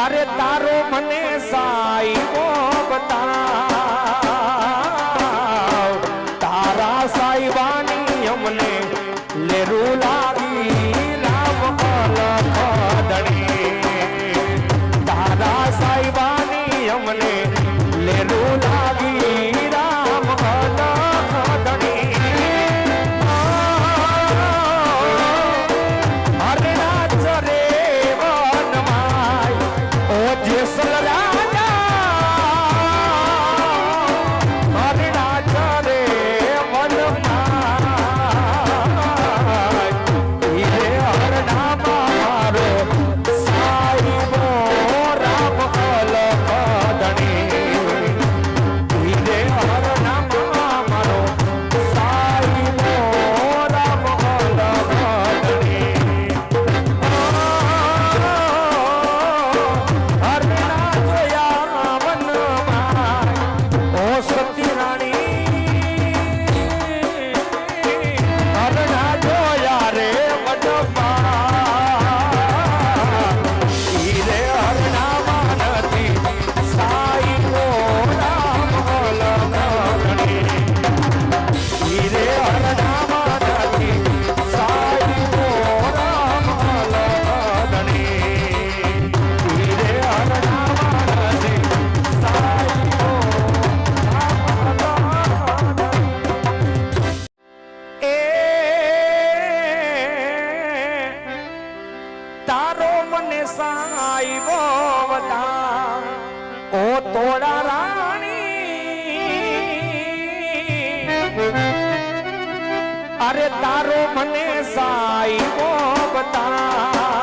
अरे तारो मने साईबो बताव तारा साईबानी हमने लेरू लागी राम अलखदणी तारा साईबानी हमने लेरू लागी राम अलखदणी अरे नाच रे वनमाय ओ जेसल राजा अरे नाच रे वनमाय ईरे हर नाम मारो साईबो राम अलखदणी ईरे हर नाम मारो साईबो राम अलखदणी हरे नाथ या वनमाय ओ सती रानी हरे नाथ या रे वनमाय ईरे हर नाम नथी साईबो राम अलखदणी ईरे हर नाम नथी साईबो राम अलखदणी ईरे हर नाम नथी साईबो राम अलखदणी ए तारो मने साईबो बताव ओ तोड़ा राणी अरे तारो मने साईबो बताव